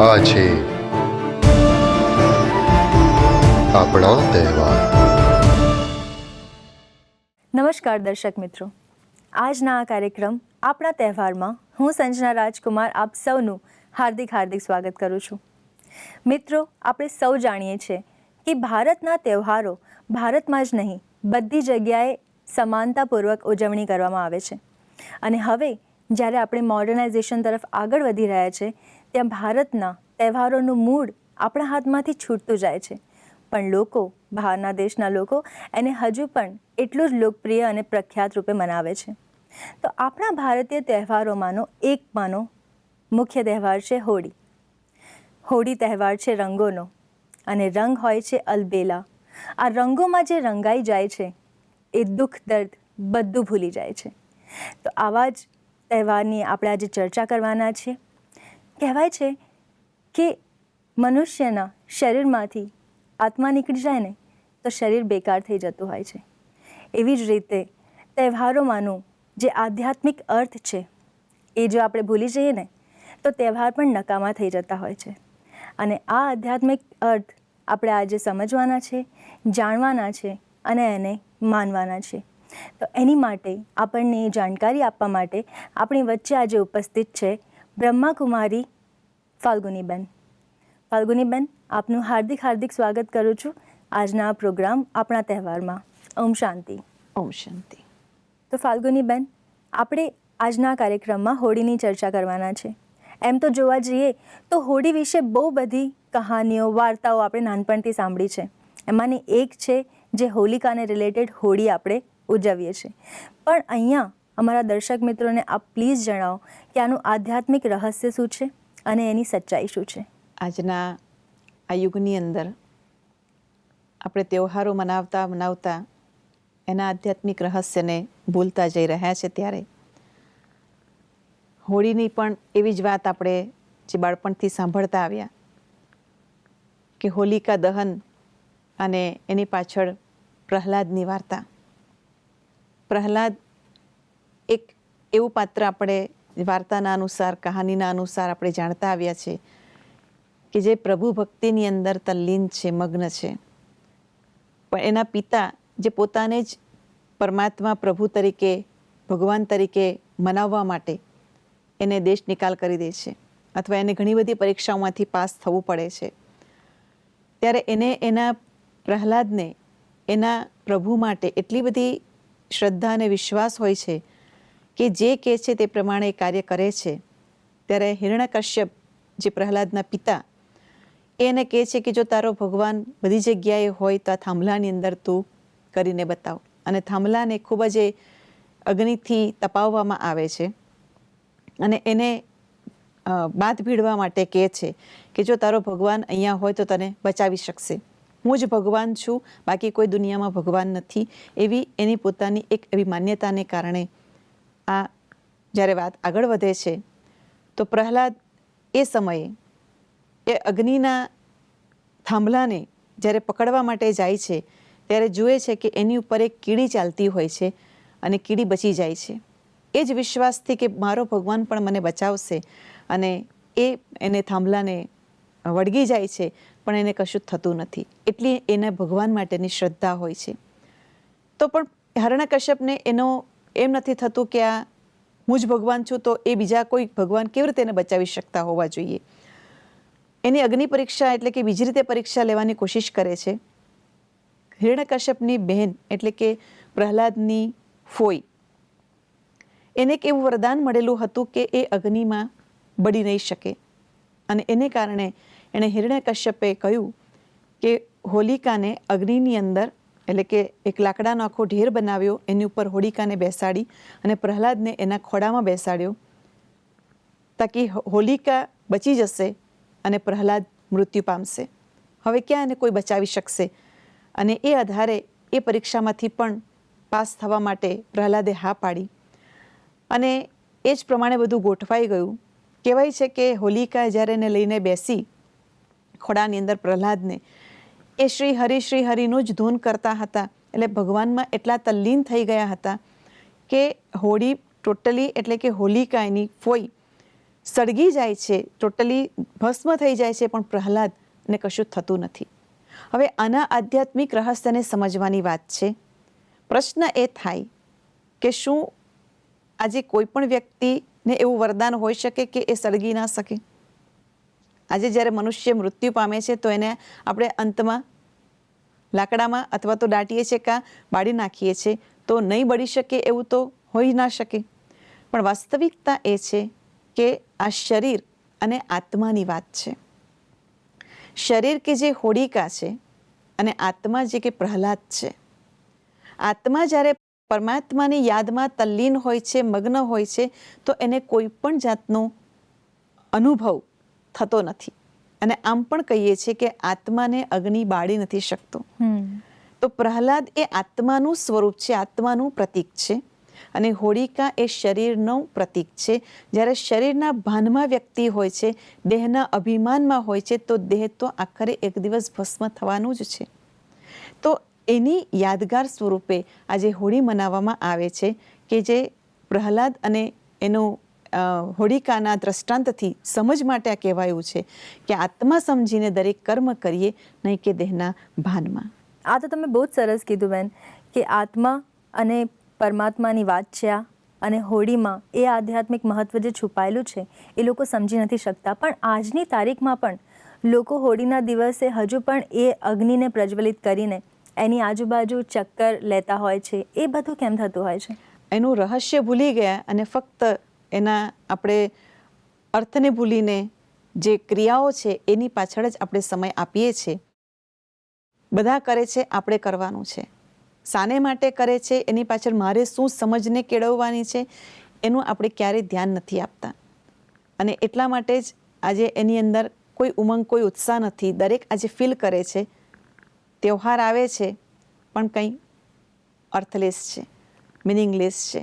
આ છે આપણા તહેવાર. નમસ્કાર દર્શક મિત્રો, આજના આ કાર્યક્રમ આપણા તહેવારમાં હું સંજના રાજકુમાર આપ સૌનું હાર્દિક સ્વાગત કરું છું. મિત્રો, આપણે સૌ જાણીએ છીએ કે ભારતના તહેવારો ભારતમાં જ નહીં બધી જગ્યાએ સમાનતાપૂર્વક ઉજવણી કરવામાં આવે છે. અને હવે જ્યારે આપણે મોડર્નાઇઝેશન તરફ આગળ વધી રહ્યા છે, ત્યાં ભારતના તહેવારોનું મૂળ આપણા હાથમાંથી છૂટતું જાય છે. પણ લોકો, બહારના દેશના લોકો એને હજુ પણ એટલું જ લોકપ્રિય અને પ્રખ્યાત રૂપે મનાવે છે. તો આપણા ભારતીય તહેવારોમાંનો એકમાંનો મુખ્ય તહેવાર છે હોળી. હોળી તહેવાર છે રંગોનો, અને રંગ હોય છે અલબેલા. આ રંગોમાં જે રંગાઈ જાય છે એ દુઃખ દર્દ બધું ભૂલી જાય છે. તો આવા જ તહેવારની આપણે આજે ચર્ચા કરવાના છીએ. કહેવાય છે કે મનુષ્યના શરીરમાંથી આત્મા નીકળી જાય ને તો શરીર બેકાર થઈ જતું હોય છે. એવી જ રીતે તહેવારોમાંનું જે આધ્યાત્મિક અર્થ છે એ જો આપણે ભૂલી જઈએ ને તો તહેવાર પણ નકામા થઈ જતા હોય છે. અને આ આધ્યાત્મિક અર્થ આપણે આજે સમજવાના છે, જાણવાના છે અને એને માનવાના છે. તો એની માટે આપણને એ જાણકારી આપવા માટે આપણી વચ્ચે આજે ઉપસ્થિત છે બ્રહ્માકુમારી ફાલ્ગુનીબેન. ફાલ્ગુનીબેન, આપનું હાર્દિક સ્વાગત કરું છું આજના આ પ્રોગ્રામ આપણા તહેવારમાં. ઓમ શાંતિ. ઓમ શાંતિ. તો ફાલ્ગુનીબેન, આપણે આજના કાર્યક્રમમાં હોળીની ચર્ચા કરવાના છે. એમ તો જોવા જઈએ તો હોળી વિશે બહુ બધી કહાનીઓ, વાર્તાઓ આપણે નાનપણથી સાંભળી છે. એમાંની એક છે જે હોલિકાને રિલેટેડ હોળી આપણે ઉજવીએ છીએ. પણ અહીંયા અમારા દર્શક મિત્રોને આપ પ્લીઝ જણાવો કે આનું આધ્યાત્મિક રહસ્ય શું છે અને એની સચ્ચાઈ શું છે. આજના આ યુગની અંદર આપણે તહેવારો મનાવતા એના આધ્યાત્મિક રહસ્યને ભૂલતા જઈ રહ્યા છે. ત્યારે હોળીની પણ એવી જ વાત આપણે જે બાળપણથી સાંભળતા આવ્યા કે હોલિકા દહન અને એની પાછળ પ્રહલાદની વાર્તા. પ્રહલાદ એક એવું પાત્ર આપણે વાર્તાના અનુસાર, કહાનીના અનુસાર આપણે જાણતા આવ્યા છે કે જે પ્રભુ ભક્તિની અંદર તલ્લીન છે, મગ્ન છે. પણ એના પિતા જે પોતાને જ પરમાત્મા, પ્રભુ તરીકે, ભગવાન તરીકે મનાવવા માટે એને દેશ નિકાલ કરી દે છે, અથવા એને ઘણી બધી પરીક્ષાઓમાંથી પાસ થવું પડે છે. ત્યારે એને એના પ્રહલાદને એના પ્રભુ માટે એટલી બધી શ્રદ્ધા અને વિશ્વાસ હોય છે કે જે કહે છે તે પ્રમાણે કાર્ય કરે છે. ત્યારે હિરણ્યકશ્યપ જે પ્રહલાદના પિતા એને કહે છે કે જો તારો ભગવાન બધી જગ્યાએ હોય તો આ થાંભલાની અંદર તું કરીને બતાવ. અને થાંભલાને ખૂબ જ અગ્નિથી તપાવવામાં આવે છે અને એને બાથ ભીડવા માટે કહે છે કે જો તારો ભગવાન અહીંયા હોય તો તને બચાવી શકશે. હું જ ભગવાન છું, બાકી કોઈ દુનિયામાં ભગવાન નથી. એવી એની પોતાની એક એવી માન્યતાને કારણે આ જ્યારે વાત આગળ વધે છે તો પ્રહલાદ એ સમયે એ અગ્નિના થાંભલાને જ્યારે પકડવા માટે જાય છે ત્યારે જુએ છે કે એની ઉપર એક કીડી ચાલતી હોય છે અને કીડી બચી જાય છે. એ જ વિશ્વાસથી કે મારો ભગવાન પણ મને બચાવશે, અને એને થાંભલાને વળગી જાય છે, પણ એને કશું થતું નથી. એટલી એને ભગવાન માટેની શ્રદ્ધા હોય છે. તો પણ હિરણ્યકશ્યપને એનો એમ નથી થતું કે આ હું જ ભગવાન છું તો એ બીજા કોઈ ભગવાન કેવી રીતે એને બચાવી શકતા હોવા જોઈએ. એની અગ્નિ પરીક્ષા એટલે કે બીજી રીતે પરીક્ષા લેવાની કોશિશ કરે છે. હિરણ્યકશ્યપની બહેન એટલે કે પ્રહલાદની ફોઈ, એને એક એવું વરદાન મળેલું હતું કે એ અગ્નિમાં બળી નહીં શકે. અને એને કારણે એણે હિરણ્યકશ્યપે કહ્યું કે હોલિકાને અગ્નિની અંદર, એટલે કે એક લાકડાનો આખો ઢેર બનાવ્યો, એની ઉપર હોલિકાને બેસાડી અને પ્રહલાદને એના ખોળામાં બેસાડ્યો, તાકી હોલિકા બચી જશે અને પ્રહલાદ મૃત્યુ પામશે. હવે ક્યાં એને કોઈ બચાવી શકશે? અને એ આધારે એ પરીક્ષામાંથી પણ પાસ થવા માટે પ્રહલાદે હા પાડી. અને એ જ પ્રમાણે બધું ગોઠવાઈ ગયું. કહેવાય છે કે હોલિકા જ્યારે એને લઈને બેસી ખોળાની અંદર પ્રહલાદને, એ શ્રી હરિનું જ ધૂન કરતા હતા. એટલે ભગવાનમાં એટલા તલ્લીન થઈ ગયા હતા કે હોળી ટોટલી, એટલે કે હોલિકા એની ફોઈ સળગી જાય છે, ટોટલી ભસ્મ થઈ જાય છે, પણ પ્રહલાદને કશું થતું નથી. હવે આના આધ્યાત્મિક રહસ્યને સમજવાની વાત છે. પ્રશ્ન એ થાય કે શું આજે કોઈ પણ વ્યક્તિને એવું વરદાન હોઈ શકે કે એ સળગી ના શકે? આજે જ્યારે મનુષ્ય મૃત્યુ પામે છે તો એને આપણે અંતમાં લાકડામાં અથવા તો દાટીએ છીએ કાં બાળી નાખીએ છીએ, તો નહીં બળી શકે એવું તો હોઈ ના શકે. પણ વાસ્તવિકતા એ છે કે આ શરીર અને આત્માની વાત છે. શરીર કે જે હોડિકા છે અને આત્મા જે કે પ્રહલાદ છે. આત્મા જ્યારે પરમાત્માની યાદમાં તલ્લીન હોય છે, મગ્ન હોય છે, તો એને કોઈ પણ જાતનો અનુભવ થતો નથી. અને આમ પણ કહીએ છીએ કે આત્માને અગ્નિ બાળી નથી શકતો. તો પ્રહલાદ એ આત્માનું સ્વરૂપ છે, આત્માનું પ્રતીક છે. અને હોળિકા એ શરીરનું પ્રતીક છે. જ્યારે શરીરના ભાનમાં વ્યક્તિ હોય છે, દેહના અભિમાનમાં હોય છે, તો દેહ તો આખરે એક દિવસ ભસ્મ થવાનું જ છે. તો એની યાદગાર સ્વરૂપે આજે હોળી મનાવવામાં આવે છે કે જે પ્રહલાદ અને એનું હોળિકાના દ્રષ્ટાંતથી સમજ માટે આ કહેવાયું છે કે આત્મા સમજીને દરેક કર્મ કરીએ, નહીં કે દેહના ભાનમાં. આ તો તમે બહુ જ સરસ કીધું બેન કે આત્મા અને પરમાત્માની વાત છે આ, અને હોળીમાં એ આધ્યાત્મિક મહત્વ જે છુપાયેલું છે એ લોકો સમજી નથી શકતા. પણ આજની તારીખમાં પણ લોકો હોળીના દિવસે હજુ પણ એ અગ્નિને પ્રજ્વલિત કરીને એની આજુબાજુ ચક્કર લેતા હોય છે. એ બધું કેમ થતું હોય છે? એનું રહસ્ય ભૂલી ગયા અને ફક્ત એના આપણે અર્થને ભૂલીને જે ક્રિયાઓ છે એની પાછળ જ આપણે સમય આપીએ છીએ. બધા કરે છે, આપણે કરવાનું છે. શાને માટે કરે છે, એની પાછળ મારે શું સમજને કેળવવાની છે, એનું આપણે ક્યારેય ધ્યાન નથી આપતા. અને એટલા માટે જ આજે એની અંદર કોઈ ઉમંગ, કોઈ ઉત્સાહ નથી. દરેક આજે ફીલ કરે છે તહેવાર આવે છે પણ કંઈ અર્થલેસ છે, મિનિંગલેસ છે.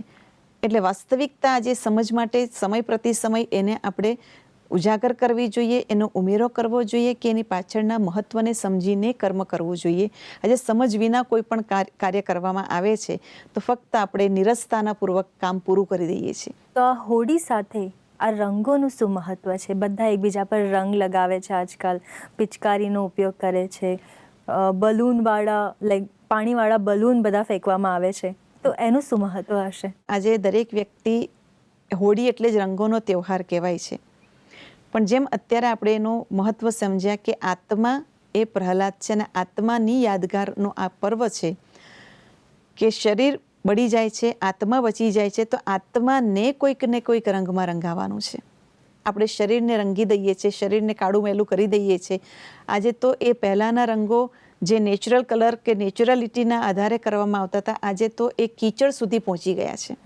એટલે વાસ્તવિકતા આજે સમજ માટે સમય પ્રતિ સમય એને આપણે ઉજાગર કરવી જોઈએ, એનો ઉમેરો કરવો જોઈએ કે એની પાછળના મહત્વને સમજીને કર્મ કરવું જોઈએ. આજે સમજ વિના કોઈ પણ કાર્ય કરવામાં આવે છે તો ફક્ત આપણે નિરસતાના પૂર્વક કામ પૂરું કરી દઈએ છીએ. તો આ હોળી સાથે આ રંગોનું શું મહત્વ છે? બધા એકબીજા પર રંગ લગાવે છે આજકાલ, પિચકારીનો ઉપયોગ કરે છે, બલૂનવાળા લાઈક પાણીવાળા બલૂન બધા ફેંકવામાં આવે છે. તો એનું શું મહત્વ હશે? આજે દરેક વ્યક્તિ હોળી એટલે જ રંગોનો તહેવાર કહેવાય છે. પણ જેમ અત્યારે આપણે એનું મહત્વ સમજ્યા કે આત્મા એ પ્રહલાદ છે અને આત્માની યાદગારનો આ પર્વ છે કે શરીર બળી જાય છે, આત્મા બચી જાય છે, તો આત્માને કોઈક ને કોઈક રંગમાં રંગાવાનું છે. આપણે શરીરને રંગી દઈએ છીએ, શરીરને કાળું મેલું કરી દઈએ છીએ. આજે તો એ પહેલાંના રંગો જે નેચરલ કલર કે નેચરલિટીના આધારે કરવામાં આવતા હતા, આજે તો એ કીચડ સુધી પહોંચી ગયા છે.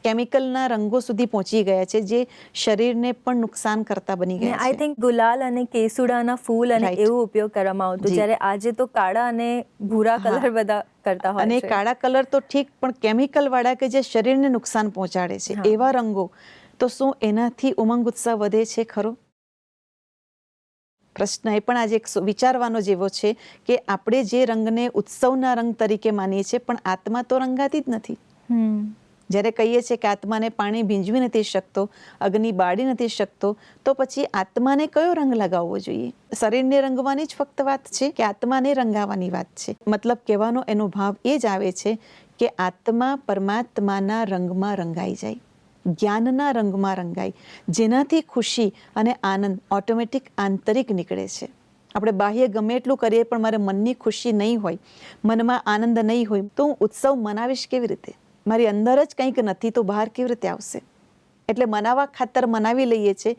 કેમિકલના રંગો સુધી પહોંચી ગયા છે જે શરીરને પણ નુકસાન કરતા બની ગયા છે. આઈ થિંક ગુલાલ અને કેસુડાના ફૂલ અને Right. એવું ઉપયોગ કરવામાં આવતું, જ્યારે આજે તો કાળા અને ભૂરા કલર બધા કરતા હોય અને છે. કાળા કલર તો ઠીક, પણ કેમિકલ વાળા કે જે શરીરને નુકસાન પહોંચાડે છે એવા રંગો, તો શું એનાથી ઉમંગ ઉત્સાહ વધે છે ખરો? પ્રશ્ન એ પણ આજે એક વિચારવાનો જેવો છે કે આપણે જે રંગને ઉત્સવના રંગ તરીકે માનીએ છીએ, પણ આત્મા તો રંગાતી જ નથી. જ્યારે કહીએ છીએ કે આત્માને પાણી ભીંજવી નથી શકતો, અગ્નિ બાળી નથી શકતો, તો પછી આત્માને કયો રંગ લગાવવો જોઈએ? શરીરને રંગવાની જ ફક્ત વાત છે કે આત્માને રંગાવાની વાત છે? મતલબ કહેવાનો એનો ભાવ એ જ આવે છે કે આત્મા પરમાત્માના રંગમાં રંગાઈ જાય, જ્ઞાનના રંગમાં રંગાય, જેનાથી ખુશી અને આનંદ ઓટોમેટિક આંતરિક નીકળે છે. આપણે બાહ્ય ગમે એટલું કરીએ પણ મારે મનની ખુશી નહીં હોય, મનમાં આનંદ નહીં હોય, તો હું ઉત્સવ મનાવીશ કેવી રીતે? મારી અંદર જ કંઈક નથી તો બહાર કેવી રીતે આવશે? એટલે મનાવવા ખાતર મનાવી લઈએ છીએ,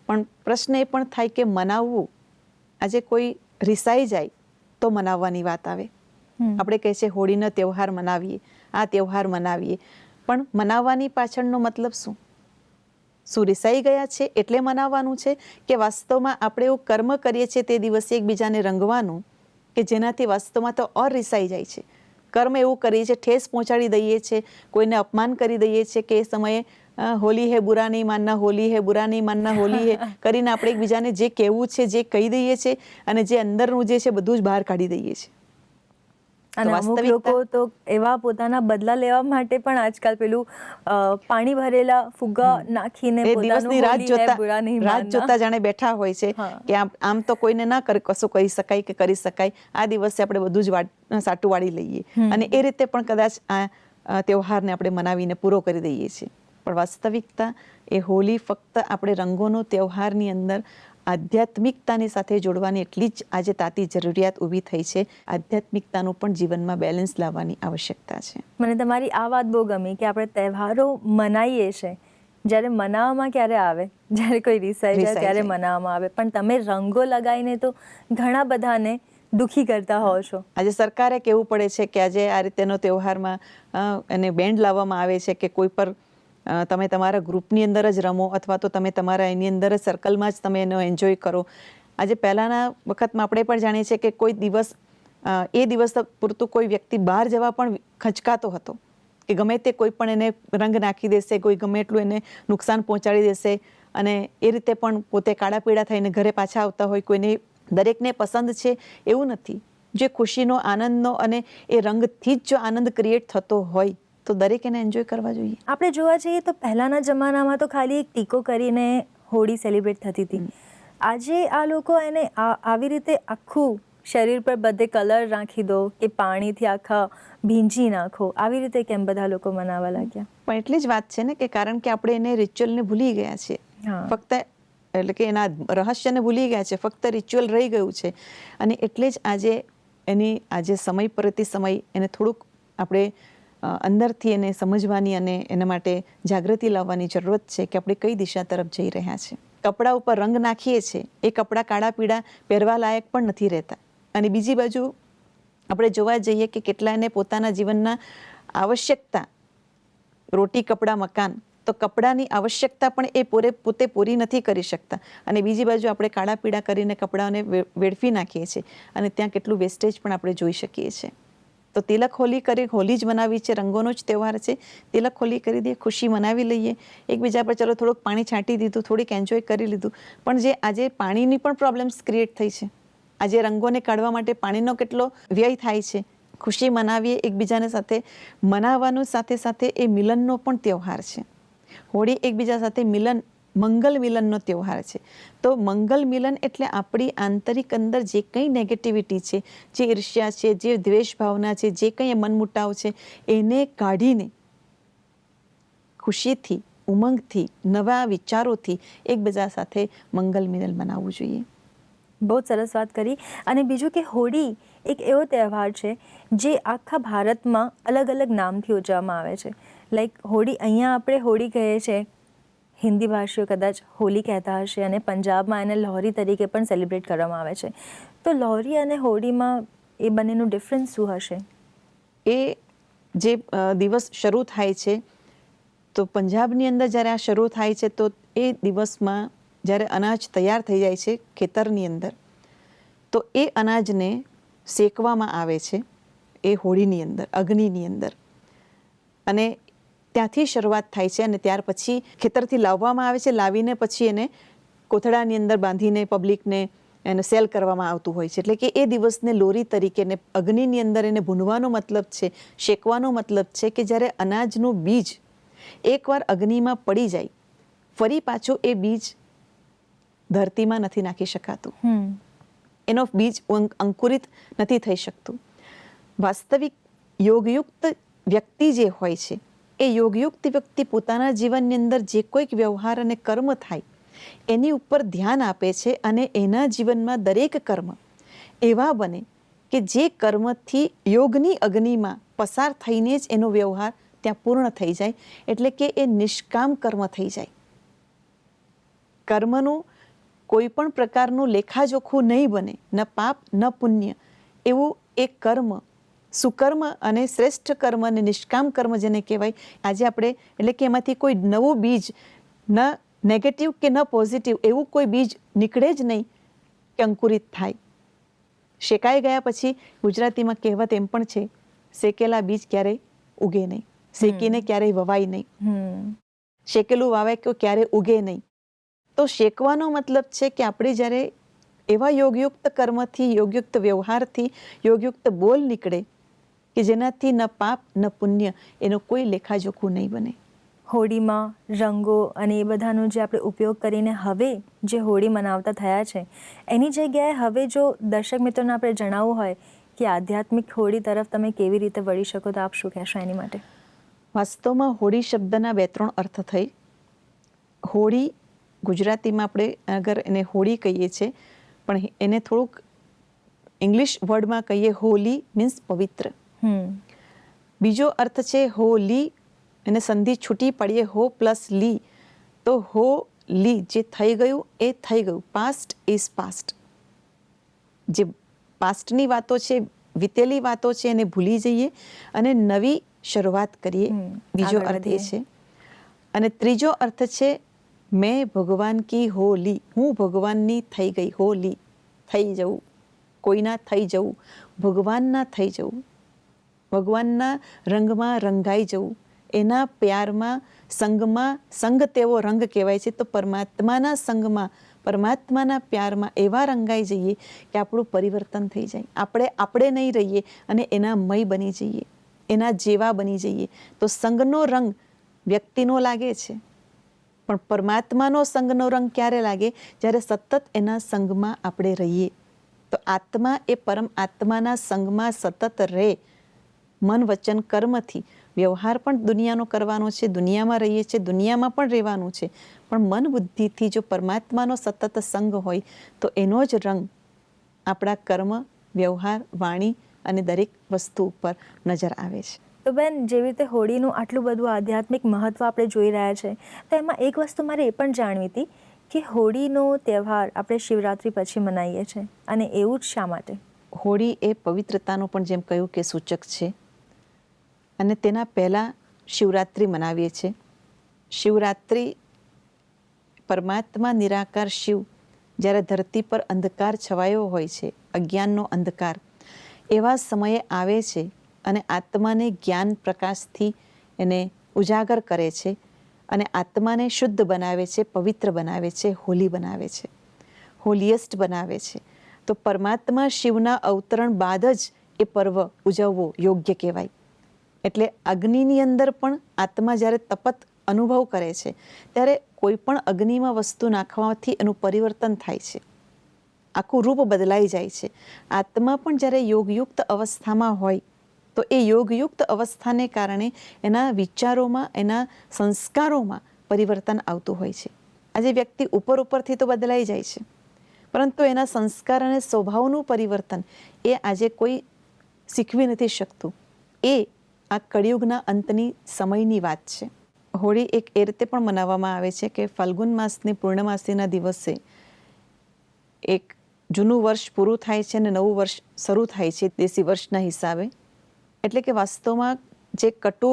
પણ પ્રશ્ન એ પણ થાય કે મનાવવું, આજે કોઈ રિસાઈ જાય તો મનાવવાની વાત આવે. આપણે કહે છે હોળીનો તહેવાર મનાવીએ, આ તહેવાર મનાવીએ, પણ મનાવવાની પાછળનો મતલબ શું? શું રિસાઈ ગયા છે એટલે મનાવવાનું છે કે વાસ્તવમાં આપણે એવું કર્મ કરીએ છીએ તે દિવસે એકબીજાને રંગવાનું કે જેનાથી વાસ્તવમાં તો ઓર રિસાઈ જાય છે? કર્મ એવું કરીએ છીએ, ઠેસ પહોંચાડી દઈએ છીએ, કોઈને અપમાન કરી દઈએ છીએ કે એ સમયે હોલી હે બુરા નહીં માનના, હોલી હે બુરા નહીં માનના, હોલી હે કરીને આપણે એકબીજાને જે કહેવું છે જે કહી દઈએ છીએ અને જે અંદરનું જે છે બધું જ બહાર કાઢી દઈએ છીએ. અને અમુક લોકો તો એવા પોતાના બદલા લેવા માટે પણ આજકાલ પેલું પાણી ભરેલા ફુગ્ગા નાખીને પોતાનું હોલી હે બુરા નહીં રાત માનના. જોતા જાણે બેઠા હોય છે કે આમ તો કોઈને ના કશું કરી શકાય કે કરી શકાય, આ દિવસે આપણે બધું જ સાટું વાળી લઈએ અને એ રીતે પણ કદાચ આ તહેવારને આપણે મનાવીને પૂરો કરી દઈએ છીએ. પણ વાસ્તવિકતા એ હોલી ફક્ત આપણે રંગોનો તહેવારની અંદર આધ્યાત્મિકતાની સાથે જોડવાની એટલી જ આજે તાતી જરૂરિયાત ઊભી થઈ છે. આધ્યાત્મિકતાનું પણ જીવનમાં બેલેન્સ લાવવાની આવશ્યકતા છે. મને તમારી આ વાત બહુ ગમી કે આપણે તહેવારો મનાવીએ છીએ, જ્યારે મનાવવામાં ક્યારે આવે, જ્યારે કોઈ રિસાઈ જાય ત્યારે મનાવવામાં આવે, પણ તમે રંગો લગાવીને તો ઘણા બધાને દુઃખી કરતા હોવ છો. આજે સરકારે કહેવું પડે છે કે આજે આ રીતેનો તહેવારમાં એને બેન્ડ લાવવામાં આવે છે કે કોઈ પર તમે તમારા ગ્રુપની અંદર જ રમો અથવા તો તમે તમારા એની અંદર જ સર્કલમાં જ તમે એનો એન્જોય કરો. આજે પહેલાંના વખતમાં આપણે પણ જાણીએ છીએ કે કોઈ દિવસ એ દિવસ પૂરતું કોઈ વ્યક્તિ બહાર જવા પણ ખચકાતો હતો કે ગમે તે કોઈ પણ એને રંગ નાખી દેશે, કોઈ ગમે એટલું એને નુકસાન પહોંચાડી દેશે અને એ રીતે પણ પોતે કાળા પીળા થઈને ઘરે પાછા આવતા હોય. કોઈને દરેકને પસંદ છે એવું નથી. જે ખુશીનો આનંદનો અને એ રંગથી જ જો આનંદ ક્રિએટ થતો હોય તો દરેક એને એન્જોય કરવા જોઈએ. આપણે જોવા જઈએ તો પહેલાંના જમાનામાં તો ખાલી એક ટીકો કરીને હોળી સેલિબ્રેટ થતી હતી. આજે આ લોકો એને આવી રીતે આખું શરીર પર બધે કલર નાખી દો કે પાણીથી આખા ભીંજી નાખો, આવી રીતે કેમ બધા લોકો મનાવવા લાગ્યા? પણ એટલી જ વાત છે ને કે કારણ કે આપણે એને રિચ્યુઅલને ભૂલી ગયા છે. ફક્ત એટલે કે એના રહસ્યને ભૂલી ગયા છે, ફક્ત રિચ્યુઅલ રહી ગયું છે અને એટલે જ આજે સમય પ્રતિ સમય એને થોડુંક આપણે અંદરથી એને સમજવાની અને એના માટે જાગૃતિ લાવવાની જરૂરત છે કે આપણે કઈ દિશા તરફ જઈ રહ્યા છે. કપડા ઉપર રંગ નાખીએ છીએ, એ કપડાં કાળા પીળા પહેરવા લાયક પણ નથી રહેતા. અને બીજી બાજુ આપણે જોવા જઈએ કે કેટલાને પોતાના જીવનના આવશ્યકતા, રોટી કપડાં મકાન, તો કપડાની આવશ્યકતા પણ એ પોતે પૂરી નથી કરી શકતા અને બીજી બાજુ આપણે કાળા પીળા કરીને કપડાઓને વેડફી નાખીએ છીએ અને ત્યાં કેટલું વેસ્ટેજ પણ આપણે જોઈ શકીએ છીએ. તો તિલક હોલી કરી, હોલી જ મનાવી છે, રંગોનો જ તહેવાર છે, તિલક હોલી કરી દઈએ, ખુશી મનાવી લઈએ. એકબીજા પર ચલો થોડુંક પાણી છાંટી દીધું, થોડીક એન્જોય કરી લીધું. પણ જે આજે પાણીની પણ પ્રોબ્લેમ્સ ક્રિએટ થઈ છે, આજે રંગોને કાઢવા માટે પાણીનો કેટલો વ્યય થાય છે. ખુશી મનાવીએ એકબીજાને સાથે, મનાવવાનું સાથે સાથે એ મિલનનો પણ તહેવાર છે. હોળી એકબીજા સાથે મિલન, મંગલ મિલનનો તહેવાર છે. તો મંગલ મિલન એટલે આપણી આંતરિક અંદર જે કંઈ નેગેટિવિટી છે, જે ઈર્ષ્યા છે, જે દ્વેષ ભાવના છે, જે કંઈ મનમુટાવ છે, એને કાઢીને ખુશીથી, ઉમંગથી, નવા વિચારોથી એકબીજા સાથે મંગલ મિલન મનાવવું જોઈએ. બહુ સરસ વાત કરી. અને બીજું કે હોળી એક એવો તહેવાર છે જે આખા ભારતમાં અલગ અલગ નામથી ઉજવવામાં આવે છે. લાઈક હોળી, અહીંયા આપણે હોળી કહીએ છીએ, હિન્દી ભાષીઓ કદાચ હોલી કહેતા હશે અને પંજાબમાં એને લોહરી તરીકે પણ સેલિબ્રેટ કરવામાં આવે છે. તો લોહરી અને હોળીમાં એ બંનેનું ડિફરન્સ શું હશે? એ જે દિવસ શરૂ થાય છે તો પંજાબની અંદર જ્યારે આ શરૂ થાય છે તો એ દિવસમાં જ્યારે અનાજ તૈયાર થઈ જાય છે ખેતરની અંદર, તો એ અનાજને શેકવામાં આવે છે એ હોળીની અંદર, અગ્નિની અંદર, અને ત્યાંથી શરૂઆત થાય છે અને ત્યાર પછી ખેતરથી લાવવામાં આવે છે. લાવીને પછી એને કોથળાની અંદર બાંધીને પબ્લિકને એને સેલ કરવામાં આવતું હોય છે. એટલે કે એ દિવસને લોરી તરીકે, ને અગ્નિની અંદર એને ભૂનવાનો મતલબ છે, શેકવાનો મતલબ છે કે જ્યારે અનાજનું બીજ એકવાર અગ્નિમાં પડી જાય, ફરી પાછું એ બીજ ધરતીમાં નથી નાખી શકાતું, એનો બીજ અંકુરિત નથી થઈ શકતું. વાસ્તવિક યોગયુક્ત વ્યક્તિ જે હોય છે, એ યોગયુક્ત વ્યક્તિ પોતાના જીવનની અંદર જે કોઈક વ્યવહાર અને કર્મ થાય એની ઉપર ધ્યાન આપે છે અને એના જીવનમાં દરેક કર્મ એવા બને કે જે કર્મથી યોગની અગ્નિમાં પસાર થઈને જ એનો વ્યવહાર ત્યાં પૂર્ણ થઈ જાય. એટલે કે એ નિષ્કામ કર્મ થઈ જાય. કર્મનું કોઈ પણ પ્રકારનું લેખાજોખું નહીં બને, ન પાપ ન પુણ્ય, એવું એક કર્મ, સુકર્મ અને શ્રેષ્ઠ કર્મ અને નિષ્કામ કર્મ જેને કહેવાય. આજે આપણે એટલે કે એમાંથી કોઈ નવું બીજ, ન નેગેટિવ કે ન પોઝિટિવ, એવું કોઈ બીજ નીકળે જ નહીં કે અંકુરિત થાય. શેકાઈ ગયા પછી ગુજરાતીમાં કહેવત એમ પણ છે, શેકેલા બીજ ક્યારેય ઉગે નહીં, શેકીને ક્યારેય વવાય નહીં, શેકેલું વાવે કે ક્યારેય ઉગે નહીં. તો શેકવાનો મતલબ છે કે આપણે જ્યારે એવા યોગયુક્ત કર્મથી, યોગયુક્ત વ્યવહારથી યોગયુક્ત બોલ નીકળે કે જેનાથી ન પાપ ન પુણ્ય એનો કોઈ લેખાજોખું નહીં બને. હોળીમાં રંગો અને એ બધાનો જે આપણે ઉપયોગ કરીને હવે જે હોળી મનાવતા થયા છે એની જગ્યાએ હવે જો દર્શક મિત્રોને આપણે જણાવવું હોય કે આધ્યાત્મિક હોળી તરફ તમે કેવી રીતે વળી શકો તો આપ શું કહેશો એની માટે? વાસ્તવમાં હોળી શબ્દના 2-3 અર્થ થઈ. હોળી ગુજરાતીમાં આપણે અગર એને હોળી કહીએ છીએ, પણ એને થોડુંક ઇંગ્લિશ વર્ડમાં કહીએ હોલી મીન્સ પવિત્ર. બીજો અર્થ છે હોલી, એને સંધિ છૂટી પડીએ હો પ્લસ લી, તો હો લી જે થઈ ગયું એ થઈ ગયું, પાસ્ટ ઇઝ પાસ્ટ. જે પાસ્ટની વાતો છે, વીતેલી વાતો છે એને ભૂલી જઈએ અને નવી શરૂઆત કરીએ. બીજો અર્થ એ છે. અને ત્રીજો અર્થ છે મેં ભગવાન કી હોલી, હું ભગવાનની થઈ ગઈ. હોલી થઈ જવું, કોઈના થઈ જવું, ભગવાનના થઈ જવું, ભગવાનના રંગમાં રંગાઈ જવું, એના પ્યારમાં સંગમાં, સંગ તેવો રંગ કહેવાય છે. તો પરમાત્માના સંગમાં, પરમાત્માના પ્યારમાં એવા રંગાઈ જઈએ કે આપણું પરિવર્તન થઈ જાય. આપણે નહીં રહીએ અને એના મય બની જઈએ, એના જેવા બની જઈએ. તો સંગનો રંગ વ્યક્તિનો લાગે છે, પણ પરમાત્માનો સંગનો રંગ ક્યારે લાગે? જ્યારે સતત એના સંગમાં આપણે રહીએ. તો આત્મા એ પરમ આત્માના સંગમાં સતત રહે, મન વચન કર્મથી. વ્યવહાર પણ દુનિયાનો કરવાનો છે, દુનિયામાં રહીએ છીએ, દુનિયામાં પણ રહેવાનું છે, પણ મન બુદ્ધિથી જો પરમાત્માનો સતત સંગ હોય તો એનો જ રંગ આપણા કર્મ, વ્યવહાર, વાણી અને દરેક વસ્તુ ઉપર નજર આવે છે. તો બેન, જેવી રીતે હોળીનું આટલું બધું આધ્યાત્મિક મહત્ત્વ આપણે જોઈ રહ્યા છે, તો એમાં એક વસ્તુ મારે એ પણ જાણવી હતી કે હોળીનો તહેવાર આપણે શિવરાત્રિ પછી મનાવીએ છીએ, અને એવું જ શા માટે? હોળી એ પવિત્રતાનું પણ જેમ કહ્યું કે સૂચક છે, અને તેના પહેલાં શિવરાત્રિ મનાવીએ છીએ. શિવરાત્રિ પરમાત્મા નિરાકાર શિવ જ્યારે ધરતી પર અંધકાર છવાયો હોય છે, અજ્ઞાનનો અંધકાર, એવા સમયે આવે છે અને આત્માને જ્ઞાન પ્રકાશથી એને ઉજાગર કરે છે અને આત્માને શુદ્ધ બનાવે છે, પવિત્ર બનાવે છે, હોલી બનાવે છે, હોલીએસ્ટ બનાવે છે. તો પરમાત્મા શિવના અવતરણ બાદ જ એ પર્વ ઉજવવો યોગ્ય કહેવાય. એટલે અગ્નિની અંદર પણ આત્મા જ્યારે તપત અનુભવ કરે છે ત્યારે કોઈ પણ અગ્નિમાં વસ્તુ નાખવાથી એનું પરિવર્તન થાય છે, આખું રૂપ બદલાઈ જાય છે. આત્મા પણ જ્યારે યોગયુક્ત અવસ્થામાં હોય તો એ યોગયુક્ત અવસ્થાને કારણે એના વિચારોમાં, એના સંસ્કારોમાં પરિવર્તન આવતું હોય છે. આજે વ્યક્તિ ઉપરથી તો બદલાઈ જાય છે, પરંતુ એના સંસ્કાર અને સ્વભાવનું પરિવર્તન એ આજે કોઈ શીખવી નથી શકતું. એ આ કળિયુગના અંતની સમયની વાત છે. હોળી એક એ રીતે પણ મનાવવામાં આવે છે કે ફાલ્ગુન માસની પૂર્ણમાસીના દિવસે એક જૂનું વર્ષ પૂરું થાય છે અને નવું વર્ષ શરૂ થાય છે દેશી વર્ષના હિસાબે. એટલે કે વાસ્તવમાં જે કટુ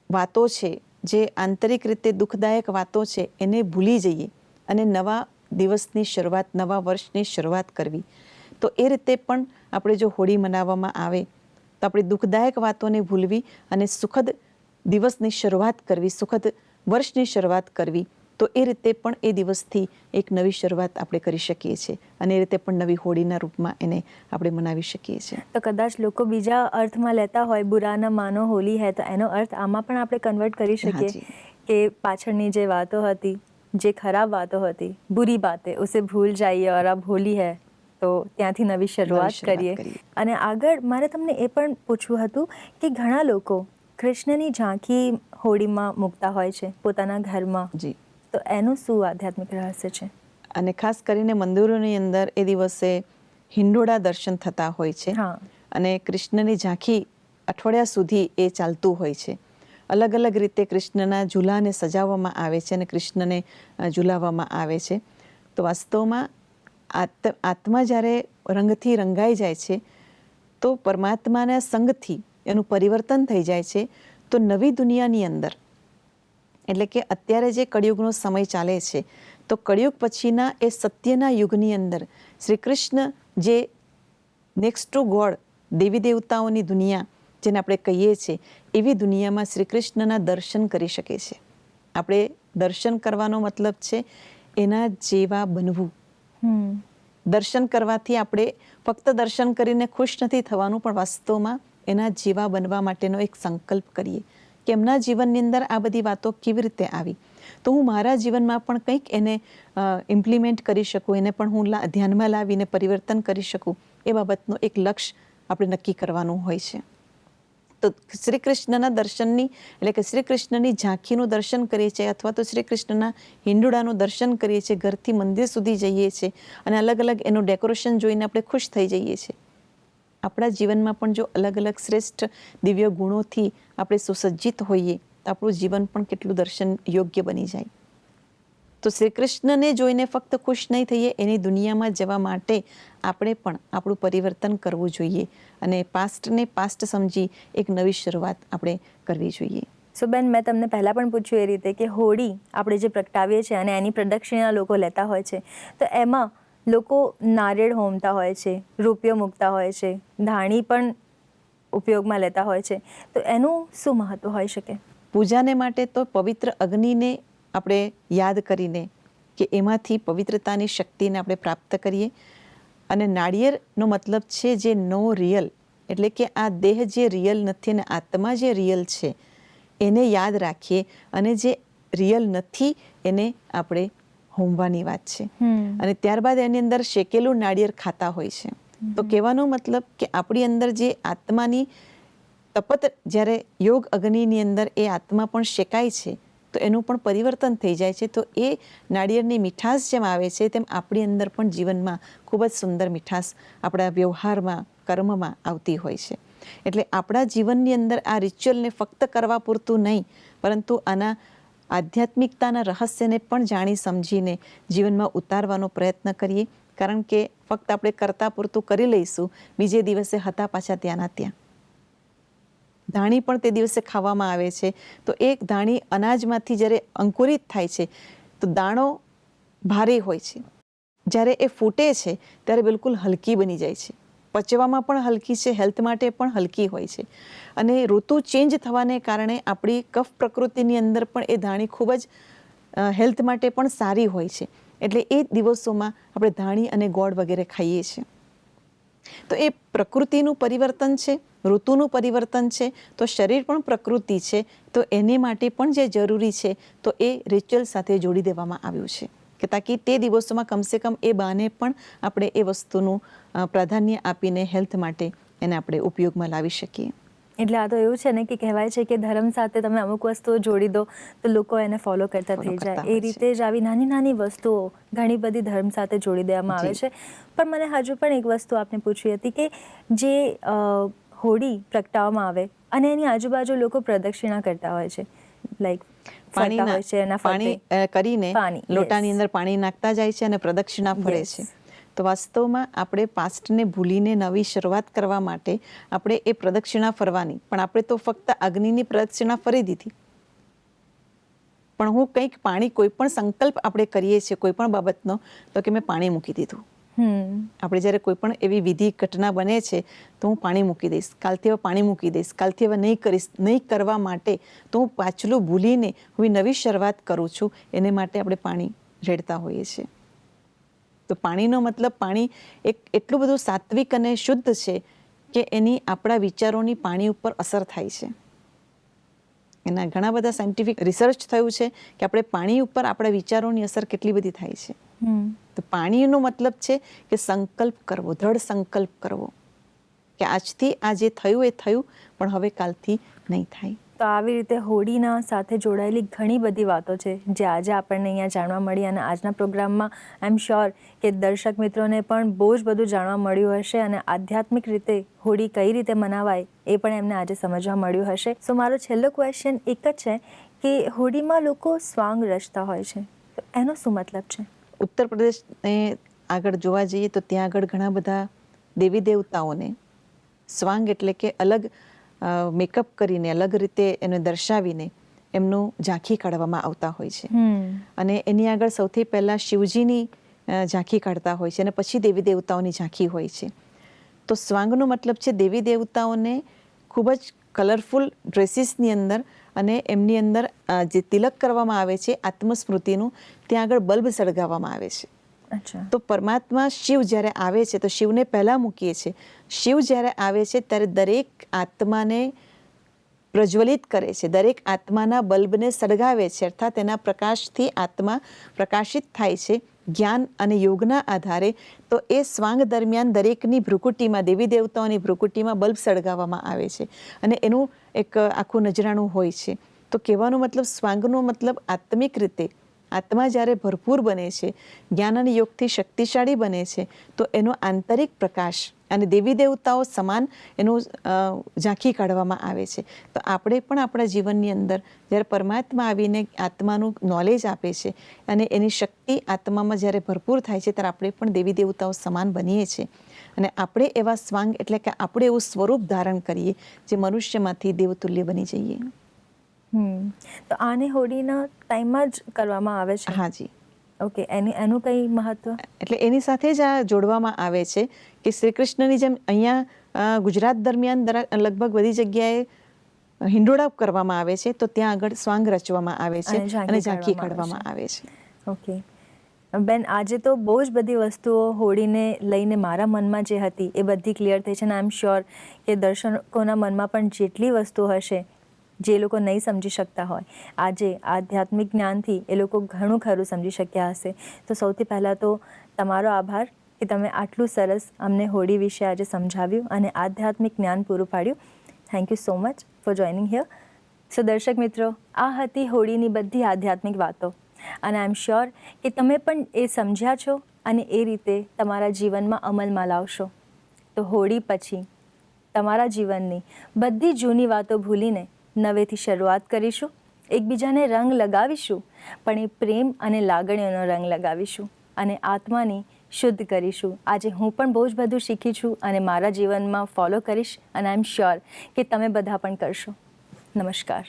વાતો છે, જે આંતરિક રીતે દુઃખદાયક વાતો છે, એને ભૂલી જઈએ અને નવા દિવસની શરૂઆત, નવા વર્ષની શરૂઆત કરવી. તો એ રીતે પણ આપણે જો હોળી મનાવવામાં આવે તો આપણે દુઃખદાયક વાતોને ભૂલવી અને સુખદ દિવસની શરૂઆત કરવી, સુખદ વર્ષની શરૂઆત કરવી. તો એ રીતે પણ એ દિવસથી એક નવી શરૂઆત આપણે કરી શકીએ છીએ અને એ રીતે પણ નવી હોળીના રૂપમાં એને આપણે મનાવી શકીએ છીએ. તો કદાચ લોકો બીજા અર્થમાં લેતા હોય, બુરા ન માનો હોલી હૈ, તો એનો અર્થ આમાં પણ આપણે કન્વર્ટ કરી શકીએ કે પાછળની જે વાતો હતી, જે ખરાબ વાતો હતી, બુરી બાતે ઉસે ભૂલ જાઈએ ઓર અબ હોલી હૈ, તો ત્યાંથી નવી શરૂઆત કરીએ. અને આગળ મારે તમને એ પણ પૂછવું હતું કે ઘણા લોકો કૃષ્ણની ઝાંખી હોળીમાં મૂકતા હોય છે પોતાના ઘરમાં. જી. તો એનું શું આધ્યાત્મિક રહસ્ય છે? અને ખાસ કરીને મંદિરોની અંદર એ દિવસે હિંડોળા દર્શન થતા હોય છે. અને કૃષ્ણની ઝાંખી અઠવાડિયા સુધી એ ચાલતું હોય છે. અલગ અલગ રીતે કૃષ્ણના ઝૂલાને સજાવવામાં આવે છે અને કૃષ્ણને ઝૂલાવવામાં આવે છે. તો વાસ્તવમાં આત્મા જ્યારે રંગથી રંગાઈ જાય છે તો પરમાત્માના સંગથી એનું પરિવર્તન થઈ જાય છે. તો નવી દુનિયાની અંદર, એટલે કે અત્યારે જે કળિયુગનો સમય ચાલે છે, તો કળિયુગ પછીના એ સત્યના યુગની અંદર શ્રી કૃષ્ણ જે નેક્સ્ટ ટુ ગોડ, દેવી દેવતાઓની દુનિયા જેને આપણે કહીએ છીએ, એવી દુનિયામાં શ્રી કૃષ્ણના દર્શન કરી શકે છે. આપણે દર્શન કરવાનો મતલબ છે એના જેવા બનવું. દર્શન કરવાથી આપણે ફક્ત દર્શન કરીને ખુશ નથી થવાનું, પણ વાસ્તવમાં એના જેવા બનવા માટેનો એક સંકલ્પ કરીએ કે એમના જીવનની અંદર આ બધી વાતો કેવી રીતે આવી, તો હું મારા જીવનમાં પણ કંઈક એને ઇમ્પ્લિમેન્ટ કરી શકું, એને પણ હું ધ્યાનમાં લાવીને પરિવર્તન કરી શકું, એ બાબતનો એક લક્ષ્ય આપણે નક્કી કરવાનું હોય છે. તો શ્રી કૃષ્ણના દર્શનની એટલે કે શ્રી કૃષ્ણની ઝાંખીનું દર્શન કરીએ છીએ અથવા તો શ્રી કૃષ્ણના હિંડોળાનું દર્શન કરીએ છીએ, ઘરથી મંદિર સુધી જઈએ છીએ અને અલગ અલગ એનું ડેકોરેશન જોઈને આપણે ખુશ થઈ જઈએ છીએ. આપણા જીવનમાં પણ જો અલગ અલગ શ્રેષ્ઠ દિવ્ય ગુણોથી આપણે સુસજ્જિત હોઈએ તો આપણું જીવન પણ કેટલું દર્શન યોગ્ય બની જાય. તો શ્રી કૃષ્ણને જોઈને ફક્ત ખુશ નહીં થઈએ, એની દુનિયામાં જવા માટે આપણે પણ આપણું પરિવર્તન કરવું જોઈએ અને પાસ્ટને પાસ્ટ સમજી એક નવી શરૂઆત આપણે કરવી જોઈએ. સો બેન, મેં તમને પહેલાં પણ પૂછ્યું એ રીતે કે હોળી આપણે જે પ્રગટાવીએ છીએ અને એની પ્રદક્ષિણા લોકો લેતા હોય છે, તો એમાં લોકો નારિયેળ હોમતા હોય છે, રૂપિયો મૂકતા હોય છે, ધાણી પણ ઉપયોગમાં લેતા હોય છે, તો એનું શું મહત્વ હોઈ શકે? પૂજાને માટે તો પવિત્ર અગ્નિને આપણે યાદ કરીને કે એમાંથી પવિત્રતાની શક્તિને આપણે પ્રાપ્ત કરીએ. અને નાળિયેરનો મતલબ છે જે નો રિયલ, એટલે કે આ દેહ જે રિયલ નથી અને આત્મા જે રિયલ છે એને યાદ રાખીએ અને જે રિયલ નથી એને આપણે હોમવાની વાત છે. અને ત્યારબાદ એની અંદર શેકેલું નાળિયેર ખાતા હોય છે. તો કહેવાનો મતલબ કે આપણી અંદર જે આત્માની તપત, જ્યારે યોગ અગ્નિની અંદર એ આત્મા પણ શેકાય છે તો એનું પણ પરિવર્તન થઈ જાય છે. તો એ નાળિયેરની મીઠાશ જેમ આવે છે તેમ આપણી અંદર પણ જીવનમાં ખૂબ જ સુંદર મીઠાશ આપણા વ્યવહારમાં, કર્મમાં આવતી હોય છે. એટલે આપણા જીવનની અંદર આ રિચ્યુઅલને ફક્ત કરવા પૂરતું નહીં, પરંતુ આના આધ્યાત્મિકતાના રહસ્યને પણ જાણી સમજીને જીવનમાં ઉતારવાનો પ્રયત્ન કરીએ. કારણ કે ફક્ત આપણે કરતા પૂરતું કરી લઈશું, બીજે દિવસે હતા પાછા ત્યાંના ત્યાં. ધાણી પણ તે દિવસે ખાવામાં આવે છે. તો એક ધાણી અનાજમાંથી જ્યારે અંકુરિત થાય છે તો દાણો ભારે હોય છે, જ્યારે એ ફૂટે છે ત્યારે બિલકુલ હલકી બની જાય છે, પચવામાં પણ હલકી છે, હેલ્થ માટે પણ હલકી હોય છે. અને ઋતુ ચેન્જ થવાને કારણે આપણી કફ પ્રકૃતિની અંદર પણ એ ધાણી ખૂબ જ હેલ્થ માટે પણ સારી હોય છે. એટલે એ દિવસોમાં આપણે ધાણી અને ગોળ વગેરે ખાઈએ છીએ. તો એ પ્રકૃતિનું પરિવર્તન છે, ઋતુનું પરિવર્તન છે, તો શરીર પણ પ્રકૃતિ છે, તો એને માટે પણ જે જરૂરી છે તો એ રિચ્યુઅલ સાથે જોડી દેવામાં આવ્યું છે કે તાકી તે દિવસોમાં કમસે કમ એ બહાને પણ આપણે એ વસ્તુનું પ્રાધાન્ય આપીને હેલ્થ માટે એને આપણે ઉપયોગમાં લાવી શકીએ. એટલે આ તો એવું છે ને કે કહેવાય છે કે ધર્મ સાથે તમે અમુક વસ્તુઓ જોડી દો તો લોકો એને ફોલો કરતા થઈ જાય. એ રીતે જ આવી નાની નાની વસ્તુઓ ઘણી બધી ધર્મ સાથે જોડી દેવામાં આવે છે. પણ મને હજુ પણ એક વસ્તુ આપને પૂછવી હતી કે જે હોળી પ્રગટાવવામાં આવે અને એની આજુબાજુ લોકો પ્રદક્ષિણા કરતા હોય છે, લાઈક પાણી કરીને લોટાની અંદર પાણી નાખતા જાય છે અને પ્રદક્ષિણા ફરે છે. તો વાસ્તવમાં આપણે પાસ્ટને ભૂલીને નવી શરૂઆત કરવા માટે આપણે એ પ્રદક્ષિણા ફરવાની, પણ આપણે તો ફક્ત અગ્નિની પ્રદક્ષિણા ફરી દીધી. પણ હું કંઈક પાણી, કોઈ પણ સંકલ્પ આપણે કરીએ છીએ કોઈ પણ બાબતનો, તો કે મેં પાણી મૂકી દીધું. આપણે જ્યારે કોઈ પણ એવી વિધિ ઘટના બને છે તો હું પાણી મૂકી દઈશ, કાલથી હવે પાણી મૂકી દઈશ, કાલથી હવે નહીં કરીશ, નહીં કરવા માટે તો હું પાછલું ભૂલીને હું નવી શરૂઆત કરું છું. એને માટે આપણે પાણી રેડતા હોઈએ છીએ. તો પાણીનો મતલબ, પાણી એક એટલું બધું સાત્વિક અને શુદ્ધ છે કે એની આપણા વિચારોની પાણી ઉપર અસર થાય છે. એના ઘણા બધા સાયન્ટિફિક રિસર્ચ થયું છે કે આપણે પાણી ઉપર આપણા વિચારોની અસર કેટલી બધી થાય છે. તો પાણીનો મતલબ છે કે સંકલ્પ કરવો, દ્રઢ સંકલ્પ કરવો કે આજથી આ જે થયું એ થયું, પણ હવે કાલથી નહીં થાય. તો આવી રીતે હોળીના સાથે જોડાયેલી ઘણી બધી વાતો છે જે આજે આપણને અહીંયા જાણવા મળી. અને આજના પ્રોગ્રામમાં આઈ એમ શ્યોર કે દર્શક મિત્રોને પણ બહુ જ બધું જાણવા મળ્યું હશે અને આધ્યાત્મિક રીતે હોળી કઈ રીતે મનાવાય એ પણ એમને આજે સમજવા મળ્યું હશે. સો મારો છેલ્લો ક્વેશ્ચન એક જ છે કે હોળીમાં લોકો સ્વાંગ રચતા હોય છે, તો એનો શું મતલબ છે? ઉત્તર પ્રદેશને આગળ જોવા જઈએ તો ત્યાં આગળ ઘણા બધા દેવી દેવતાઓને સ્વાંગ એટલે કે અલગ મેકઅપ કરીને, અલગ રીતે એને દર્શાવીને એમનું ઝાંખી કાઢવામાં આવતા હોય છે. અને એની આગળ સૌથી પહેલાં શિવજીની ઝાંખી કાઢતા હોય છે અને પછી દેવી દેવતાઓની ઝાંખી હોય છે. તો સ્વાંગનો મતલબ છે દેવી દેવતાઓને ખૂબ જ કલરફુલ ડ્રેસીસની અંદર અને એમની અંદર જે તિલક કરવામાં આવે છે આત્મસ્મૃતિનું, ત્યાં આગળ બલ્બ સળગાવવામાં આવે છે અચ્છા. તો પરમાત્મા શિવ જ્યારે આવે છે તો શિવને પહેલાં મૂકીએ છીએ. શિવ જ્યારે આવે છે ત્યારે દરેક આત્માને પ્રજ્વલિત કરે છે, દરેક આત્માના બલ્બને સળગાવે છે, અર્થાત એના પ્રકાશથી આત્મા પ્રકાશિત થાય છે જ્ઞાન અને યોગના આધારે. તો એ સ્વાંગ દરમિયાન દરેકની ભ્રુકુટીમાં, દેવી દેવતાઓની ભ્રુકુટીમાં બલ્બ સળગાવવામાં આવે છે અને એનું એક આખું નજરાણું હોય છે. તો કહેવાનો મતલબ સ્વાંગનો મતલબ આત્મિક રીતે આત્મા જ્યારે ભરપૂર બને છે, જ્ઞાન અને યોગથી શક્તિશાળી બને છે, તો એનો આંતરિક પ્રકાશ અને દેવી દેવતાઓ સમાન એનું ઝાંખી કાઢવામાં આવે છે. તો આપણે પણ આપણા જીવનની અંદર જ્યારે પરમાત્મા આવીને આત્માનું નોલેજ આપે છે અને એની શક્તિ આત્મામાં જ્યારે ભરપૂર થાય છે, ત્યારે આપણે પણ દેવી દેવતાઓ સમાન બનીએ છીએ અને આપણે એવા સ્વાંગ એટલે કે આપણે એવું સ્વરૂપ ધારણ કરીએ જે મનુષ્યમાંથી દેવતુલ્ય બની જઈએ. તો આને હોળીના ટાઈમમાં જ કરવામાં આવે છે? હાજી. ઓકે. એનું કંઈ મહત્વ? એટલે એની સાથે જ આ જોડવામાં આવે છે કે શ્રી કૃષ્ણની જેમ અહીંયા ગુજરાત દરમિયાન લગભગ બધી જગ્યાએ હિંડોળા કરવામાં આવે છે, તો ત્યાં આગળ સ્વાંગ રચવામાં આવે છે અને ઝાંખી કાઢવામાં આવે છે. ઓકે બેન, આજે તો બહુ જ બધી વસ્તુઓ હોળીને લઈને મારા મનમાં જે હતી એ બધી ક્લિયર થઈ છે અને આઈ એમ શ્યોર કે દર્શકોના મનમાં પણ જેટલી વસ્તુઓ હશે જે લોકો નહીં સમજી શકતા હોય, આજે આધ્યાત્મિક જ્ઞાનથી એ લોકો ઘણું ખરું સમજી શક્યા હશે. તો સૌથી પહેલાં તો તમારો આભાર કે તમે આટલું સરસ અમને હોળી વિશે આજે સમજાવ્યું અને આધ્યાત્મિક જ્ઞાન પૂરું પાડ્યું. Thank you so much for joining here. So દર્શક મિત્રો, આ હતી હોળીની બધી આધ્યાત્મિક વાતો અને આઈ એમ શ્યોર કે તમે પણ એ સમજ્યા છો અને એ રીતે તમારા જીવનમાં અમલમાં લાવશો. તો હોળી પછી તમારા જીવનની બધી જૂની વાતો ભૂલીને નવેથી શરૂઆત કરીશું, એકબીજાને રંગ લગાવીશું, પણ એ પ્રેમ અને લાગણીઓનો રંગ લગાવીશું અને આત્માની શુદ્ધ કરીશું. આજે હું પણ બહુ જ બધું શીખી છું અને મારા જીવનમાં ફોલો કરીશ અને આઈ એમ શ્યોર કે તમે બધા પણ કરશો. નમસ્કાર.